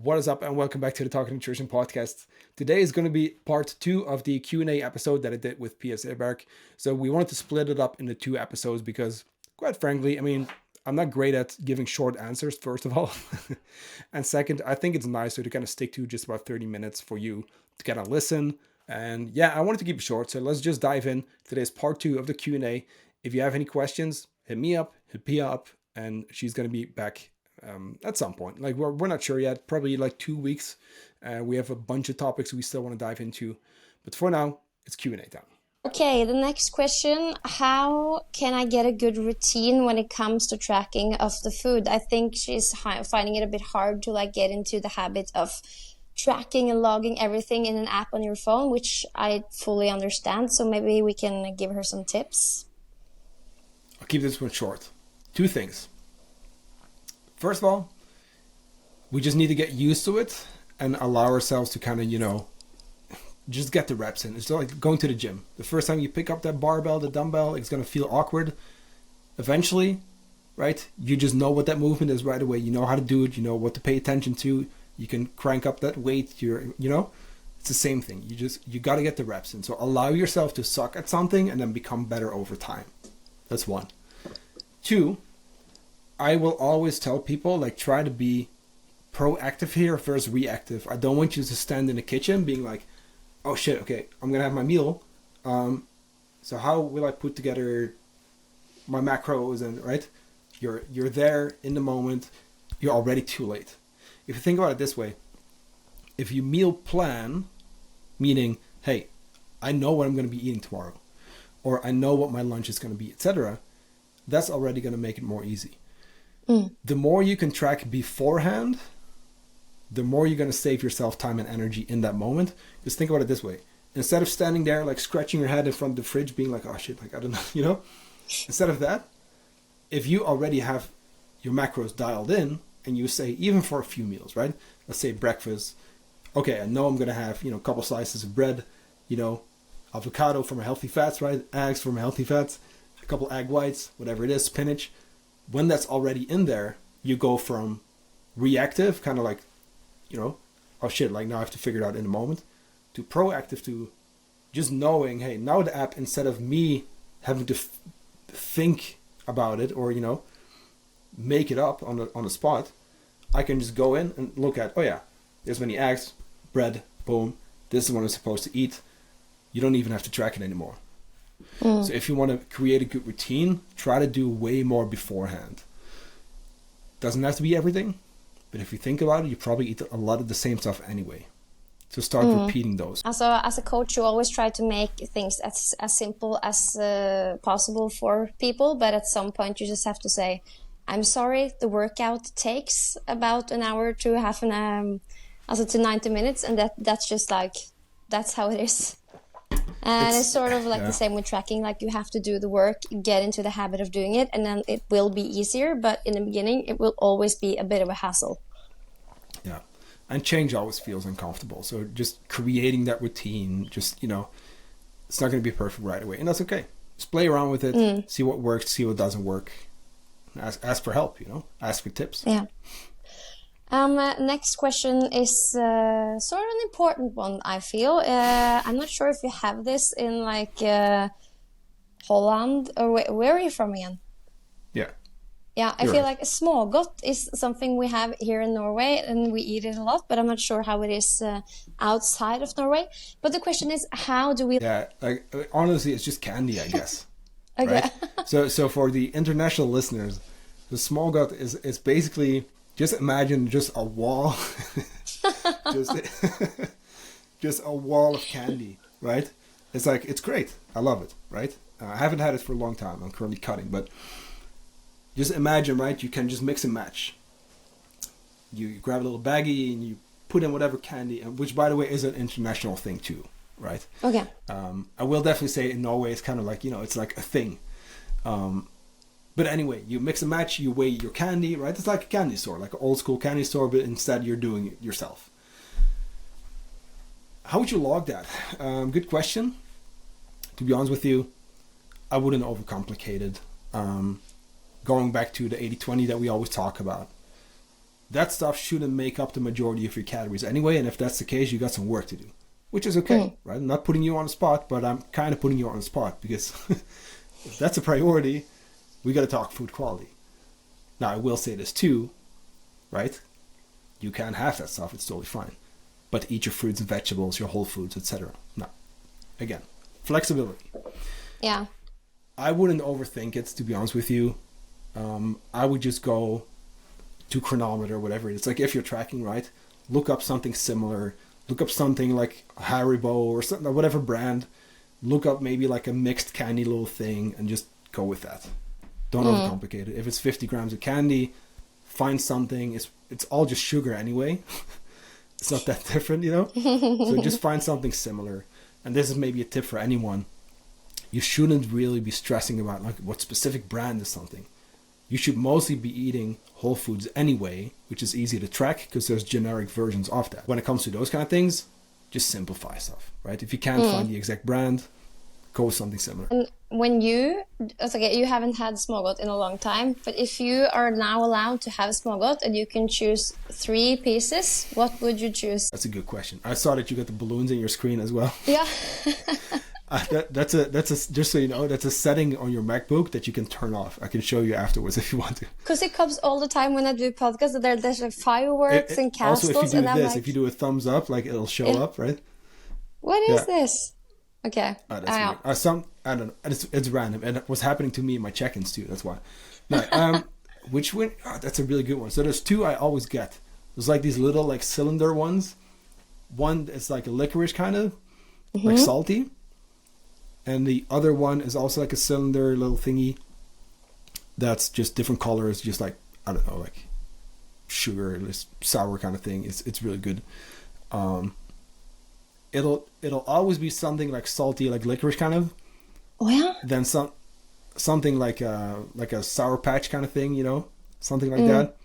What is up, and welcome back to the Talking Nutrition podcast. Today is going to be part 2 of the Q&A episode that I did with Pia Seeberg. So we wanted to split it up into 2 episodes because, quite frankly, I'm not great at giving short answers, first of all. And second, I think it's nicer to kind of stick to just about 30 minutes for you to kind of listen. And yeah, I wanted to keep it short, so let's just dive in. Today's part 2 of the Q&A. If you have any questions, hit me up, hit Pia up, and she's going to be back at some point. Like we're not sure yet, probably like 2 weeks. We have a bunch of topics we still want to dive into, but for now it's Q&A time. Okay, the next question: how can I get a good routine when it comes to tracking of the food? I think she's finding it a bit hard to get into the habit of tracking and logging everything in an app on your phone, which I fully understand. So maybe we can give her some tips. I'll keep this one short. 2 things. First of all, we just need to get used to it and allow ourselves to kind of, just get the reps in. It's like going to the gym. The first time you pick up that barbell, the dumbbell, it's going to feel awkward. Eventually, right, you just know what that movement is right away. You know how to do it. You know what to pay attention to. You can crank up that weight. It's the same thing. You got to get the reps in. So allow yourself to suck at something and then become better over time. That's 1. 2, I will always tell people, try to be proactive here versus reactive. I don't want you to stand in the kitchen being like, oh shit, okay, I'm going to have my meal. So how will I put together my macros and, right? You're there in the moment. You're already too late. If you think about it this way, if you meal plan, meaning, hey, I know what I'm going to be eating tomorrow, or I know what my lunch is going to be, etc., that's already going to make it more easy. The more you can track beforehand, the more you're going to save yourself time and energy in that moment. Just think about it this way. Instead of standing there, scratching your head in front of the fridge, being like, oh shit, I don't know, Instead of that, if you already have your macros dialed in, and you say, even for a few meals, right? Let's say breakfast. Okay, I know I'm going to have, a couple slices of bread, avocado for my healthy fats, right? Eggs for my healthy fats, a couple egg whites, whatever it is, spinach. When that's already in there, you go from reactive, kind of oh shit, now I have to figure it out in a moment, to proactive, to just knowing, hey, now the app, instead of me having to think about it or, make it up on the spot, I can just go in and look at, oh yeah, there's many eggs, bread, boom, this is what I'm supposed to eat. You don't even have to track it anymore. So if you want to create a good routine, try to do way more beforehand. Doesn't have to be everything, but if you think about it, you probably eat a lot of the same stuff anyway. So start repeating those. Also, as a coach, you always try to make things as simple as possible for people, but at some point you just have to say, I'm sorry, the workout takes about an hour to half an hour, to 90 minutes, and that's just that's how it is. And it's sort of the same with tracking. You have to do the work, get into the habit of doing it, and then it will be easier. But in the beginning, it will always be a bit of a hassle. Yeah. And change always feels uncomfortable. So just creating that routine, it's not going to be perfect right away. And that's okay. Just play around with it, see what works, see what doesn't work. Ask for help, ask for tips. Yeah. Next question is sort of an important one, I feel. I'm not sure if you have this in Holland, or where are you from again? Yeah. Yeah, I feel like smågodt is something we have here in Norway, and we eat it a lot, but I'm not sure how it is outside of Norway. But the question is, how do we... Yeah, honestly, it's just candy, I guess. Okay. Right? So for the international listeners, the smågodt is basically... Just imagine just a wall, just a wall of candy, right? It's great. I love it, right? I haven't had it for a long time. I'm currently cutting, but just imagine, right? You can just mix and match. You grab a little baggie and you put in whatever candy, which, by the way, is an international thing too, right? Okay. I will definitely say in Norway it's kind of it's like a thing. But anyway, you mix and match, you weigh your candy, right? It's like a candy store, like an old school candy store, but instead you're doing it yourself. How would you log that? Good question. To be honest with you, I wouldn't overcomplicate it. Going back to the 80-20 that we always talk about. that stuff shouldn't make up the majority of your calories anyway. And if that's the case, you got some work to do, which is okay, right? I'm not putting you on the spot, but I'm kind of putting you on the spot because if that's a priority, we got to talk food quality. Now, I will say this too, right? You can have that stuff. It's totally fine. But eat your fruits and vegetables, your whole foods, etc. Now, again, flexibility. Yeah. I wouldn't overthink it, to be honest with you. I would just go to Chronometer, whatever it is. Like if you're tracking, right? Look up something similar. Look up something like Haribo or something, whatever brand. Look up maybe like a mixed candy little thing and just go with that. Don't overcomplicate it. If it's 50 grams of candy, find something. It's all just sugar anyway. It's not that different, you know? So just find something similar. And this is maybe a tip for anyone. You shouldn't really be stressing about like what specific brand is something. You should mostly be eating whole foods anyway, which is easy to track because there's generic versions of that. When it comes to those kind of things, just simplify stuff, right? If you can't find the exact brand, go with something similar. And when it's okay, you haven't had smågodt in a long time, but if you are now allowed to have smågodt and you can choose 3 pieces, what would you choose? That's a good question. I saw that you got the balloons in your screen as well. Yeah. That's a just so you know, that's a setting on your MacBook that you can turn off. I can show you afterwards if you want to. Because it comes all the time when I do podcasts. There's like fireworks and castles. Also, if you do this, like, if you do a thumbs up, like it'll show up, right? What is this? Okay. Oh, that's weird. I don't know. It's random, and it was happening to me in my check-ins too. That's why. No, which one? Oh, that's a really good one. So there's 2 I always get. There's like these little like cylinder ones. One is like a licorice kind of, like salty. And the other one is also like a cylinder little thingy that's just different colors, just like, I don't know, like sugar, this sour kind of thing. It's really good. It'll always be something like salty, like licorice kind of. Oh yeah. Then something like a Sour Patch kind of thing, you know, something like that.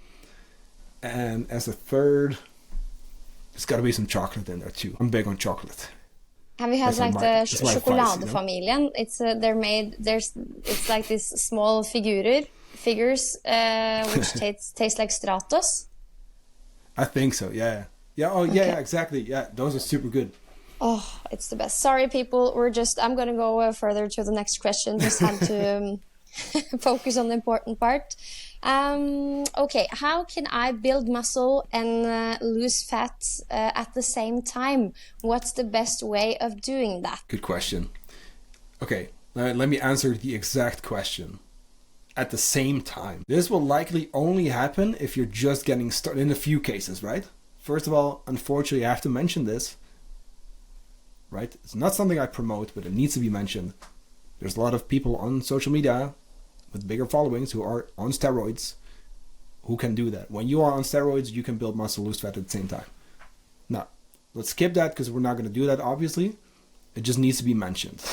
And as a third, there's got to be some chocolate in there too. I'm big on chocolate. Have you had That's like like the my chokoladefamiljen? You know? It's they're made. It's like these small figures which taste like Stratos. I think so. Yeah. Oh yeah, exactly. Yeah, those are super good. Oh, it's the best. Sorry, people. I'm gonna go further to the next question. Just had to focus on the important part. Okay, how can I build muscle and lose fat at the same time? What's the best way of doing that? Good question. Okay, let me answer the exact question. At the same time. This will likely only happen if you're just getting started in a few cases, right? First of all, unfortunately, I have to mention this, right? It's not something I promote, but it needs to be mentioned. There's a lot of people on social media with bigger followings who are on steroids who can do that. When you are on steroids, you can build muscle, lose fat at the same time. Now, let's skip that because we're not going to do that, obviously. It just needs to be mentioned.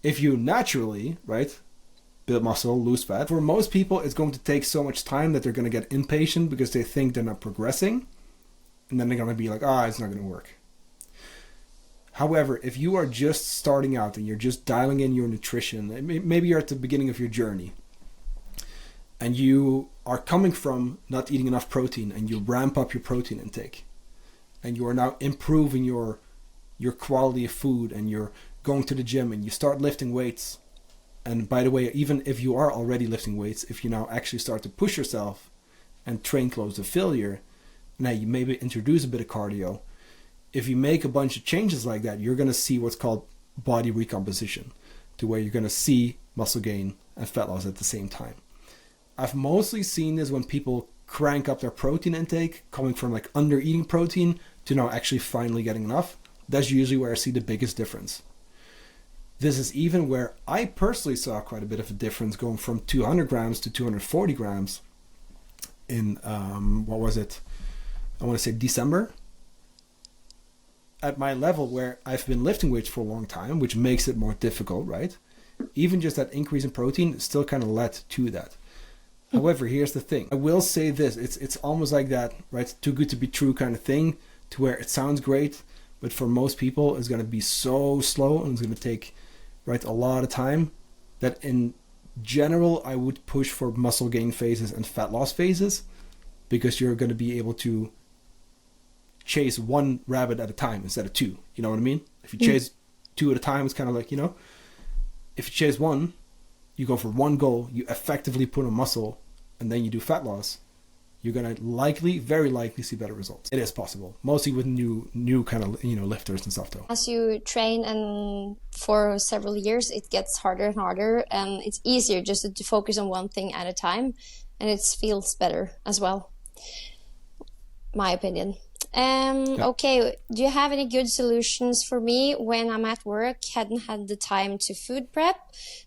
If you naturally, right, build muscle, lose fat, for most people, it's going to take so much time that they're going to get impatient because they think they're not progressing. And then they're going to be like, it's not going to work. However, if you are just starting out and you're just dialing in your nutrition, maybe you're at the beginning of your journey and you are coming from not eating enough protein and you ramp up your protein intake and you are now improving your quality of food and you're going to the gym and you start lifting weights. And by the way, even if you are already lifting weights, if you now actually start to push yourself and train close to failure, now you maybe introduce a bit of cardio. If you make a bunch of changes like that, you're going to see what's called body recomposition, to where you're going to see muscle gain and fat loss at the same time. I've mostly seen this when people crank up their protein intake, coming from like under eating protein to now actually finally getting enough. That's usually where I see the biggest difference. This is even where I personally saw quite a bit of a difference going from 200 grams to 240 grams in, what was it? I want to say December. At my level where I've been lifting weights for a long time, which makes it more difficult, right? Even just that increase in protein still kind of led to that. However, here's the thing. I will say this. It's almost like that, right? Too good to be true kind of thing, to where it sounds great, but for most people it's going to be so slow and it's going to take, right, a lot of time, that in general I would push for muscle gain phases and fat loss phases. because you're going to be able to chase one rabbit at a time instead of two. You know what I mean? If you chase two at a time, it's kind of like, you know, if you chase one, you go for one goal, you effectively put on muscle, and then you do fat loss, you're going to very likely see better results. It is possible, mostly with new kind of, you know, lifters and stuff though. As you train and for several years, it gets harder and harder, and it's easier just to focus on one thing at a time, and it feels better as well. My opinion. Okay, do you have any good solutions for me when I'm at work, hadn't had the time to food prep,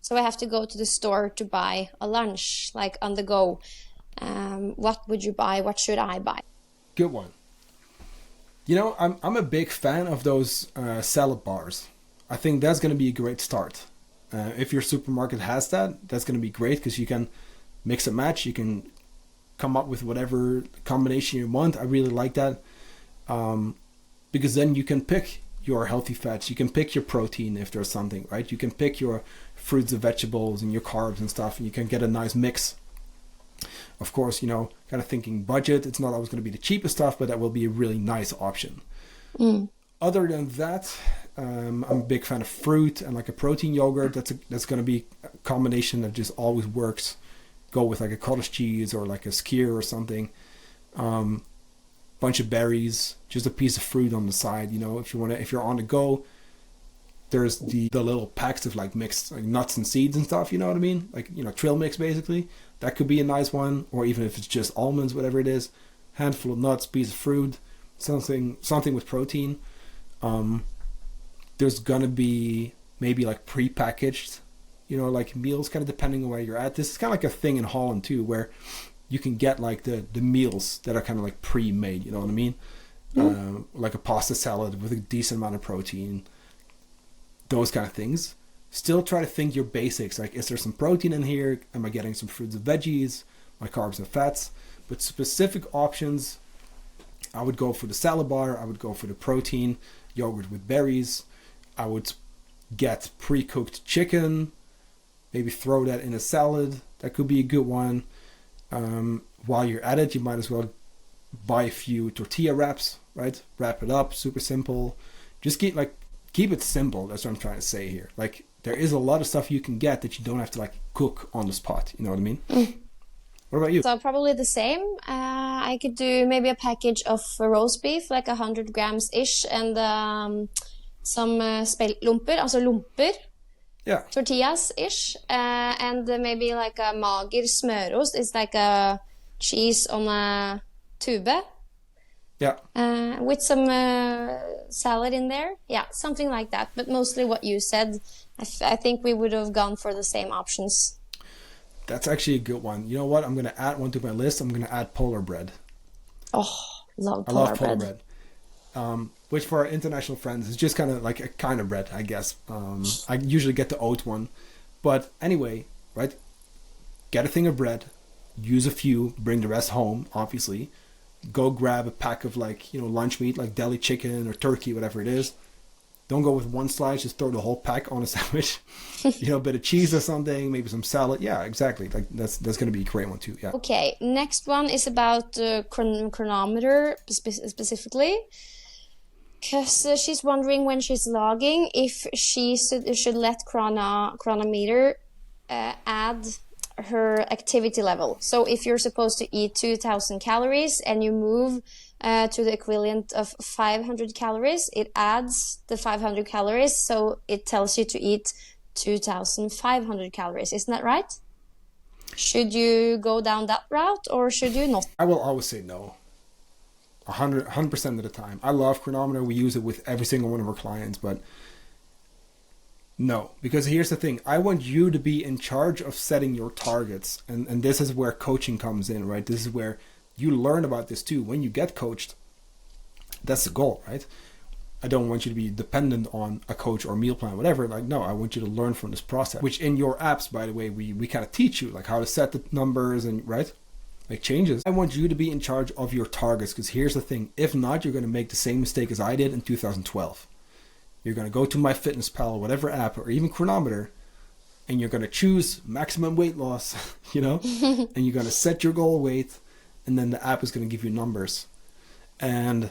so I have to go to the store to buy a lunch, like on the go? What would you buy? What should I buy? Good one. You know, I'm a big fan of those salad bars. I think that's going to be a great start. If your supermarket has that, that's going to be great because you can mix and match. You can come up with whatever combination you want. I really like that. Because then you can pick your healthy fats, you can pick your protein if there's something, right? You can pick your fruits and vegetables and your carbs and stuff, and you can get a nice mix. Of course, you know, kind of thinking budget, it's not always going to be the cheapest stuff, but that will be a really nice option. Other than that, I'm a big fan of fruit and like a protein yogurt. That's going to be a combination that just always works. Go with like a cottage cheese or like a skyr or something. Bunch of berries, just a piece of fruit on the side. You know, if you're on the go, there's the little packs of like mixed like nuts and seeds and stuff. You know what I mean? Like, you know, trail mix basically. That could be a nice one, or even if it's just almonds, whatever it is, handful of nuts, piece of fruit, something with protein. There's gonna be maybe like pre-packaged, you know, like meals, kind of depending on where you're at. This is kind of like a thing in Holland too, where you can get like the meals that are kind of like pre-made, you know what I mean? Like a pasta salad with a decent amount of protein, those kind of things. Still try to think your basics, like is there some protein in here? Am I getting some fruits and veggies, my carbs and fats? But specific options, I would go for the salad bar, I would go for the protein, yogurt with berries, I would get pre-cooked chicken, maybe throw that in a salad, that could be a good one. While you're at it, you might as well buy a few tortilla wraps, right? Wrap it up, super simple. Just keep it simple. That's what I'm trying to say here. Like, there is a lot of stuff you can get that you don't have to like cook on the spot. You know what I mean? What about you? So probably the same. I could do maybe a package of roast beef, like 100 grams ish, and some speltlomper, also lomper. Yeah. Tortillas ish, and maybe like a mager smørost. It's like a cheese on a tube. Yeah. With some salad in there. Yeah, something like that. But mostly what you said. I think we would have gone for the same options. That's actually a good one. You know what? I'm going to add one to my list. I'm going to add polar bread. Oh, I love polar bread. Which for our international friends is just kind of like a kind of bread, I guess. I usually get the oat one. But anyway, right? Get a thing of bread. Use a few. Bring the rest home, obviously. Go grab a pack of like, you know, lunch meat, like deli chicken or turkey, whatever it is. Don't go with one slice. Just throw the whole pack on a sandwich. You know, a bit of cheese or something, maybe some salad. Yeah, exactly. Like that's going to be a great one too. Yeah. Okay, next one is about chronometer specifically. Because she's wondering when she's logging if she should let chronometer add her activity level. So if you're supposed to eat 2,000 calories and you move to the equivalent of 500 calories, it adds the 500 calories, so it tells you to eat 2,500 calories. Isn't that right? Should you go down that route or should you not? I will always say no. 100% of the time. I love chronometer. We use it with every single one of our clients, but no. Because here's the thing. I want you to be in charge of setting your targets. And this is where coaching comes in, right? This is where you learn about this too. When you get coached, that's the goal, right? I don't want you to be dependent on a coach or meal plan, whatever. Like, no, I want you to learn from this process, which in your apps, by the way, we kind of teach you like how to set the numbers and, right? Make changes. I want you to be in charge of your targets, because here's the thing. If not, you're going to make the same mistake as I did in 2012. You're going to go to MyFitnessPal, whatever app, or even Chronometer, and you're going to choose maximum weight loss, you know, and you're going to set your goal weight, and then the app is going to give you numbers. And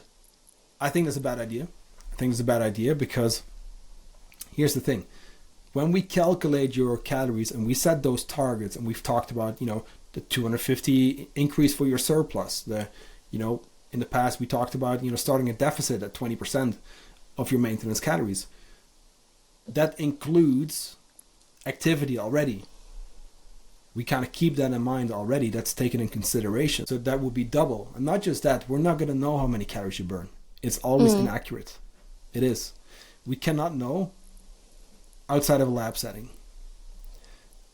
I think that's a bad idea. I think it's a bad idea because here's the thing. When we calculate your calories and we set those targets, and we've talked about, the 250 increase for your surplus, in the past we talked about, starting a deficit at 20% of your maintenance calories. That includes activity already. We kind of keep that in mind already. That's taken in consideration. So that would be double. And not just that, we're not going to know how many calories you burn. It's always inaccurate. It is. We cannot know outside of a lab setting.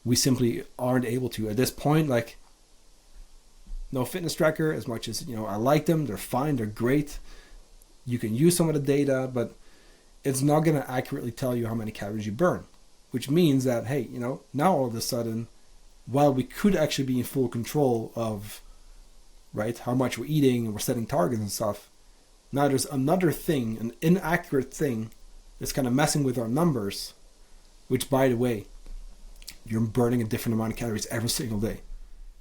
We simply aren't able to. At this point, no fitness tracker, as much as, I like them. They're fine. They're great. You can use some of the data, but it's not going to accurately tell you how many calories you burn. Which means that, hey, now all of a sudden, while we could actually be in full control of, right, how much we're eating and we're setting targets and stuff, now there's another thing, an inaccurate thing that's kind of messing with our numbers, which, by the way, you're burning a different amount of calories every single day,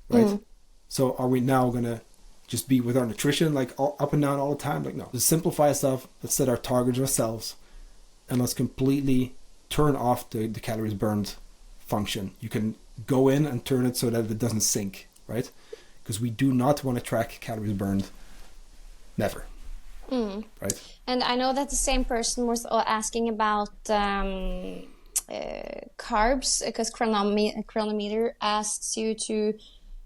right? So are we now going to just be with our nutrition all up and down all the time? No. Let's simplify stuff. Let's set our targets ourselves, and let's completely turn off the calories burned function. You can go in and turn it so that it doesn't sync, right? Because we do not want to track calories burned. Never. Right? And I know that the same person was asking about carbs, because Chronometer asks you to,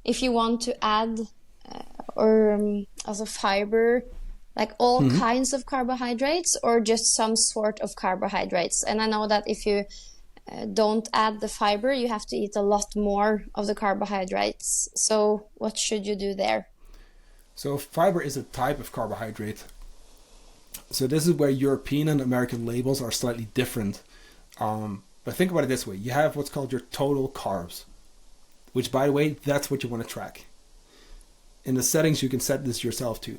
if you want to add as a fiber, all kinds of carbohydrates or just some sort of carbohydrates. And I know that if you don't add the fiber, you have to eat a lot more of the carbohydrates. So what should you do there? So fiber is a type of carbohydrate. So this is where European and American labels are slightly different. But think about it this way. You have what's called your total carbs, which, by the way, that's what you want to track. In the settings, you can set this yourself too.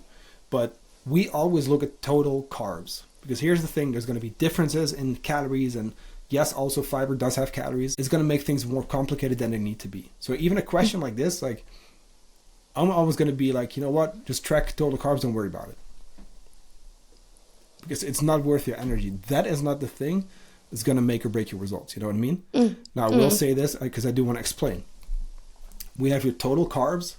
But we always look at total carbs, because here's the thing. There's going to be differences in calories, and yes, also fiber does have calories. It's going to make things more complicated than they need to be. So even a question like this, I'm always going to be you know what? Just track total carbs, don't worry about it. Because it's not worth your energy. That is not the thing that's going to make or break your results. You know what I mean? Now, I will say this because I do want to explain. We have your total carbs.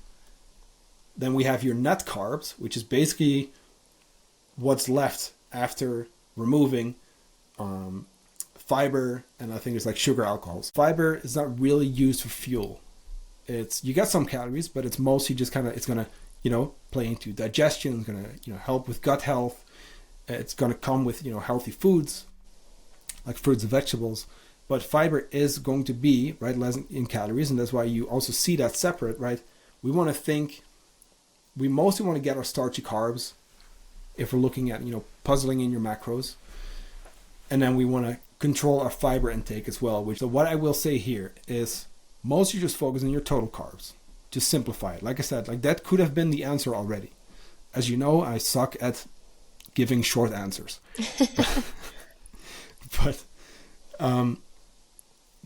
Then we have your net carbs, which is basically what's left after removing fiber, and I think it's sugar alcohols. Fiber is not really used for fuel. You get some calories, but it's mostly just it's going to, play into digestion. It's going to, help with gut health. It's going to come with, healthy foods, like fruits and vegetables. But fiber is going to be, right, less in calories, and that's why you also see that separate, right? We mostly want to get our starchy carbs if we're looking at, puzzling in your macros. And then we want to control our fiber intake as well. So what I will say here is most you just focus on your total carbs. Just simplify it. Like I said, that could have been the answer already. As you know, I suck at giving short answers. But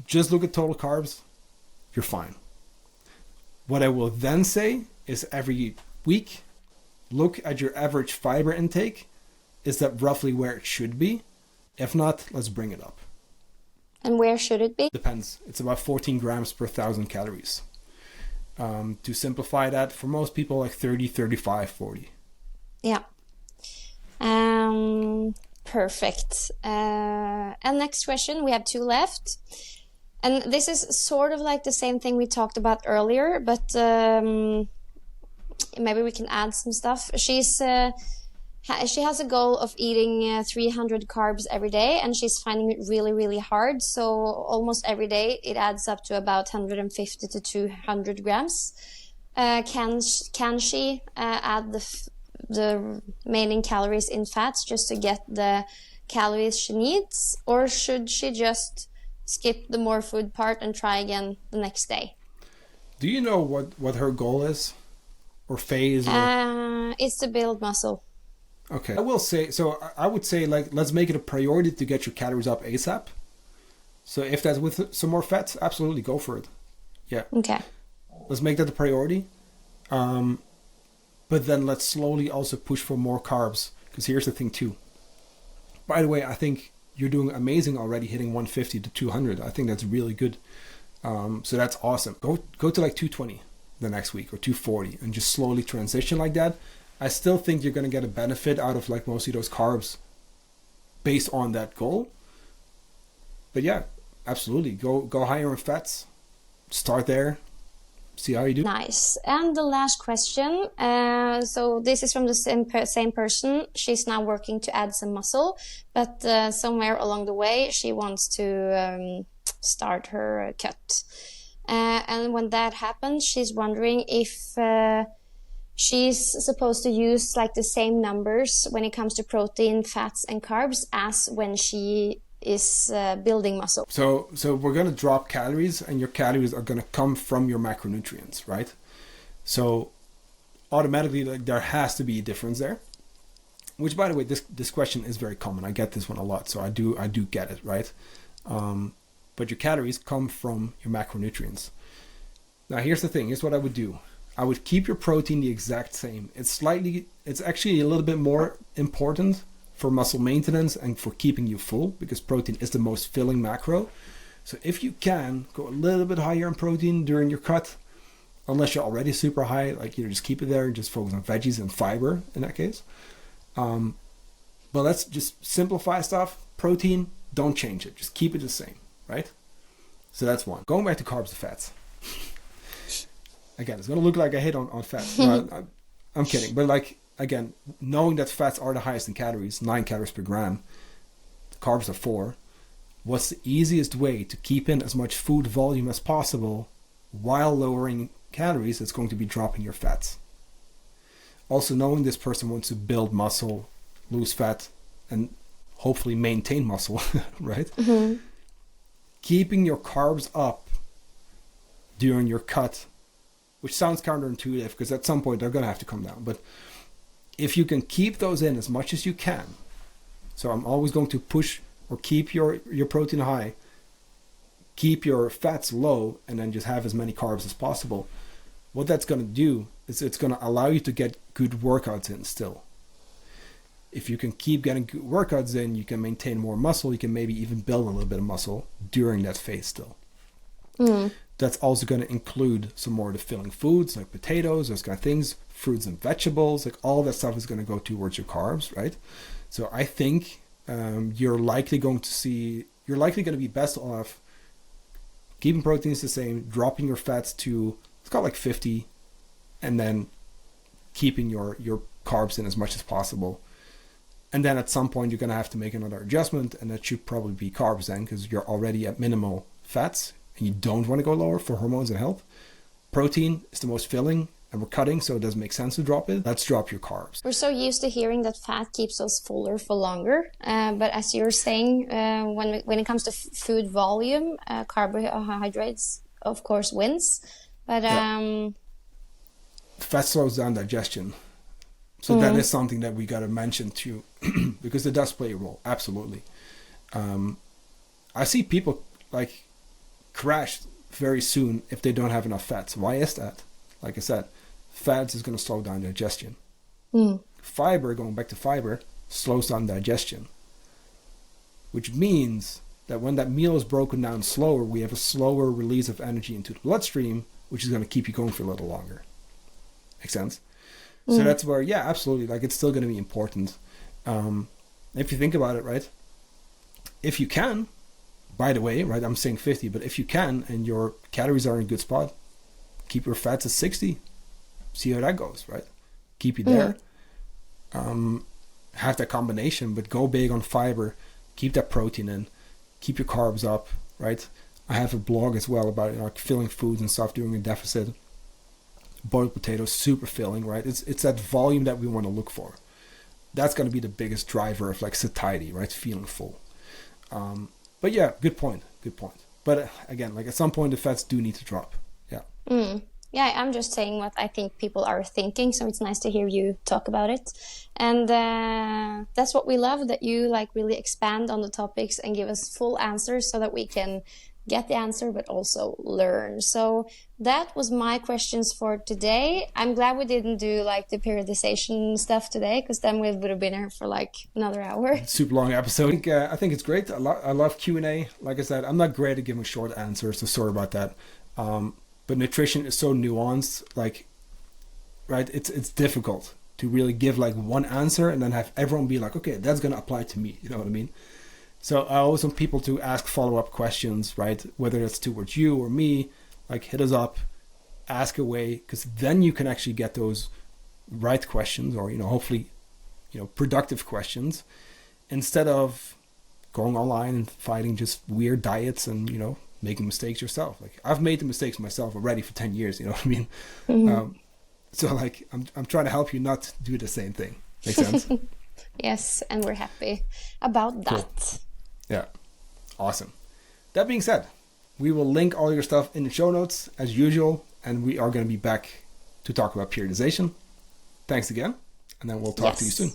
just look at total carbs. You're fine. What I will then say is every week, look at your average fiber intake. Is that roughly where it should be? If not, let's bring it up. And where should it be? Depends. It's about 14 grams per 1,000 calories. To simplify that, for most people, 30, 35, 40. Yeah. Perfect. And next question, we have 2 left. And this is sort of the same thing we talked about earlier, but maybe we can add some stuff. She has a goal of eating 300 carbs every day, and she's finding it really, really hard. So almost every day it adds up to about 150 to 200 grams. Can she add the remaining calories in fats just to get the calories she needs, or should she just skip the more food part and try again the next day? Do you know what her goal is, or phase? Or... It's to build muscle. Okay, I would say let's make it a priority to get your calories up ASAP. So if that's with some more fats, absolutely go for it. Yeah. Okay. Let's make that a priority. But then let's slowly also push for more carbs. Because here's the thing too. By the way, I think you're doing amazing already, hitting 150 to 200. I think that's really good. So that's awesome. Go to like 220 the next week or 240 and just slowly transition like that. I still think you're going to get a benefit out of like mostly those carbs based on that goal. But yeah, absolutely. Go higher in fats. Start there. See how you do. Nice. And the last question. So this is from the same person. She's now working to add some muscle, but somewhere along the way, she wants to start her cut. And when that happens, she's wondering if she's supposed to use like the same numbers when it comes to protein, fats, and carbs as when she is building muscle. So we're going to drop calories, and your calories are going to come from your macronutrients, right? So automatically, like, there has to be a difference there. Which, by the way, this question is very common. I get this one a lot, so I do get it, right? But your calories come from your macronutrients. Now, here's the thing. Here's what I would do. I would keep your protein the exact same. It's actually a little bit more important for muscle maintenance and for keeping you full, because protein is the most filling macro. So if you can, go a little bit higher in protein during your cut, unless you're already super high, like, just keep it there and just focus on veggies and fiber in that case. But let's just simplify stuff. Protein, don't change it. Just keep it the same, right? So that's one. Going back to carbs and fats. Again, it's going to look like I hate on fats. No, I'm kidding. But like, again, knowing that fats are the highest in calories, 9 calories per gram, carbs are 4, what's the easiest way to keep in as much food volume as possible while lowering calories? It's going to be dropping your fats. Also, knowing this person wants to build muscle, lose fat, and hopefully maintain muscle, right? Mm-hmm. Keeping your carbs up during your cut, which sounds counterintuitive because at some point they're going to have to come down. But if you can keep those in as much as you can, so I'm always going to push or keep your protein high, keep your fats low, and then just have as many carbs as possible. What that's going to do is it's going to allow you to get good workouts in still. If you can keep getting good workouts in, you can maintain more muscle. You can maybe even build a little bit of muscle during that phase still. Mm. That's also going to include some more of the filling foods like potatoes, those kind of things, fruits and vegetables, like all that stuff is going to go towards your carbs, right? So I think you're likely going to be best off keeping proteins the same, dropping your fats to, let's call it like 50, and then keeping your carbs in as much as possible. And then at some point, you're going to have to make another adjustment, and that should probably be carbs then, because you're already at minimal fats, and you don't want to go lower for hormones and health. Protein is the most filling, and we're cutting, so it doesn't make sense to drop it. Let's drop your carbs. We're so used to hearing that fat keeps us fuller for longer. But as you're saying, when it comes to food volume, carbohydrates, of course, wins. But fat slows down digestion. So that is something that we got to mention too, because it does play a role. Absolutely. I see people like crash very soon if they don't have enough fats. Why is that? Like I said, fats is going to slow down digestion. Fiber, going back to fiber, slows down digestion, which means that when that meal is broken down slower, we have a slower release of energy into the bloodstream, which is going to keep you going for a little longer. Make sense? So that's where, yeah, absolutely. Like, it's still going to be important. If you think about it, right? If you can, by the way, right? I'm saying 50, but if you can, and your calories are in a good spot, keep your fats at 60. See how that goes, right? Keep you there. Have that combination, but go big on fiber. Keep that protein in. Keep your carbs up, right? I have a blog as well about like filling foods and stuff during a deficit. Boiled potatoes, super filling, right? It's that volume that we want to look for. That's going to be the biggest driver of like satiety, right? Feeling full. But yeah, good point. But again, like at some point the fats do need to drop. Yeah. Yeah, I'm just saying what I think people are thinking, so it's nice to hear you talk about it. And that's what we love, that you like really expand on the topics and give us full answers so that we can get the answer, but also learn. So that was my questions for today. I'm glad we didn't do like the periodization stuff today, because then we would have been here for like another hour. Super long episode. I think it's great. I love Q&A. Like I said, I'm not great at giving short answers, so sorry about that. But nutrition is so nuanced, like, right? It's difficult to really give like one answer and then have everyone be like, okay, that's going to apply to me. You know what I mean? So I always want people to ask follow-up questions, right? Whether it's towards you or me, like hit us up, ask away, because then you can actually get those right questions, or, hopefully, productive questions, instead of going online and finding just weird diets and, making mistakes yourself. Like, I've made the mistakes myself already for 10 years, you know what I mean? Mm-hmm. So like, I'm trying to help you not do the same thing. Make sense? Yes, and we're happy about that. Cool. Yeah. Awesome. That being said, we will link all your stuff in the show notes as usual, and we are going to be back to talk about periodization. Thanks again, and then we'll talk to you soon.